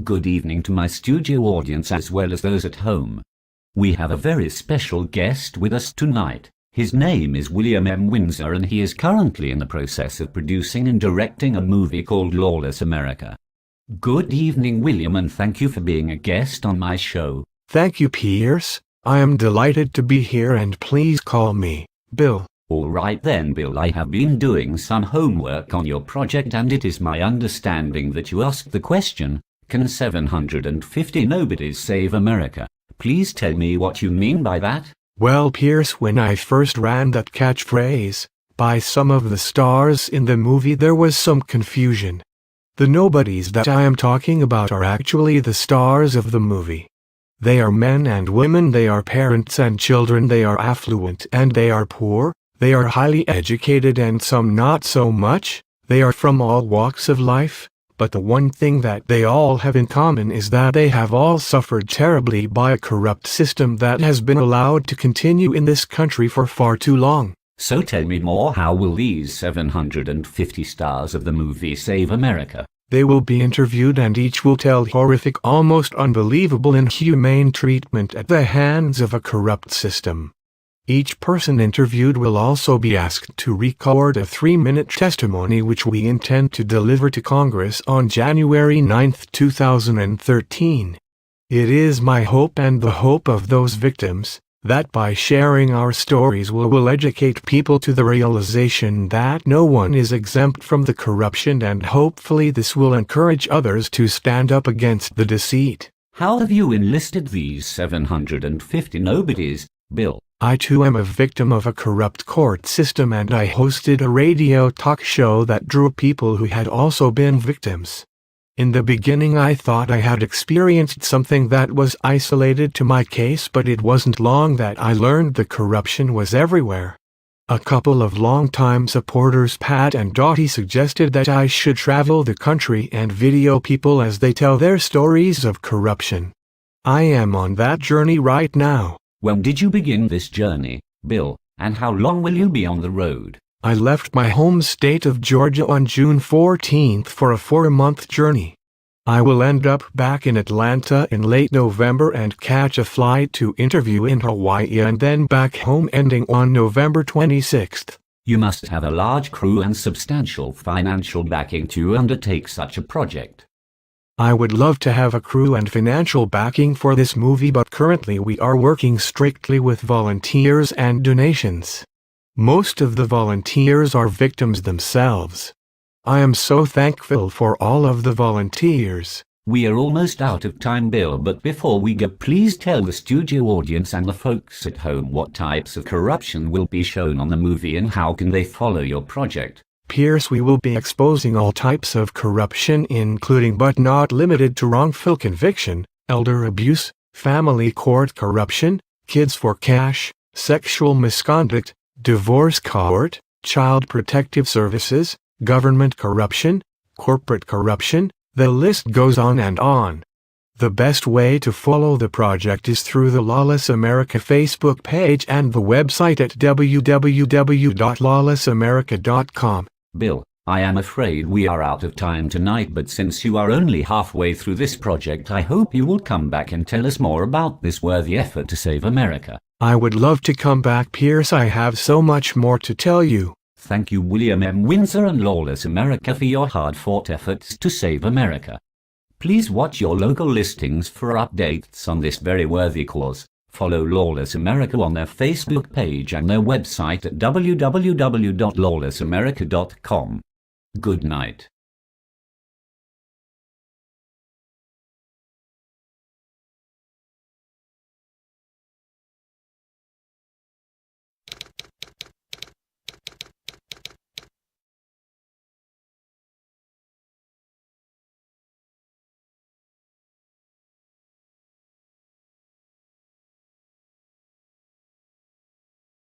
Good evening to my studio audience as well as those at home. We have a very special guest with us tonight. His name is William M. Windsor, and he is currently in the process of producing and directing a movie called Lawless America. Good evening, William, and thank you for being a guest on my show. Thank you, Pierce. I am delighted to be here, and please call me Bill. All right then, Bill, I have been doing some homework on your project, and it is my understanding that you asked the question, can 750 nobodies save America? Please tell me what you mean by that. Well, Pierce, when I first ran that catchphrase by some of the stars in the movie, there was some confusion. The nobodies that I am talking about are actually the stars of the movie. They are men and women, they are parents and children, they are affluent and they are poor, they are highly educated and some not so much, they are from all walks of life. But the one thing that they all have in common is that they have all suffered terribly by a corrupt system that has been allowed to continue in this country for far too long. So tell me more, how will these 750 stars of the movie save America? They will be interviewed and each will tell horrific, almost unbelievable, inhumane treatment at the hands of a corrupt system. Each person interviewed will also be asked to record a 3-minute testimony which we intend to deliver to Congress on January 9, 2013. It is my hope and the hope of those victims that by sharing our stories we will educate people to the realization that no one is exempt from the corruption, and hopefully this will encourage others to stand up against the deceit. How have you enlisted these 750 nobodies, Bill? I too am a victim of a corrupt court system, and I hosted a radio talk show that drew people who had also been victims. In the beginning I thought I had experienced something that was isolated to my case, but it wasn't long that I learned the corruption was everywhere. A couple of longtime supporters, Pat and Dottie, suggested that I should travel the country and video people as they tell their stories of corruption. I am on that journey right now. When did you begin this journey, Bill, and how long will you be on the road? I left my home state of Georgia on June 14th for a 4-month journey. I will end up back in Atlanta in late November and catch a flight to interview in Hawaii and then back home ending on November 26th. You must have a large crew and substantial financial backing to undertake such a project. I would love to have a crew and financial backing for this movie, but currently we are working strictly with volunteers and donations. Most of the volunteers are victims themselves. I am so thankful for all of the volunteers. We are almost out of time, Bill, but before we go, please tell the studio audience and the folks at home what types of corruption will be shown on the movie and how can they follow your project. Pierce, we will be exposing all types of corruption, including but not limited to wrongful conviction, elder abuse, family court corruption, kids for cash, sexual misconduct, divorce court, child protective services, government corruption, corporate corruption. The list goes on and on. The best way to follow the project is through the Lawless America Facebook page and the website at www.lawlessamerica.com. Bill, I am afraid we are out of time tonight, but since you are only halfway through this project, I hope you will come back and tell us more about this worthy effort to save America. I would love to come back, Pierce. I have so much more to tell you. Thank you, William M. Windsor and Lawless America, for your hard-fought efforts to save America. Please watch your local listings for updates on this very worthy cause. Follow Lawless America on their Facebook page and their website at www.lawlessamerica.com. Good night.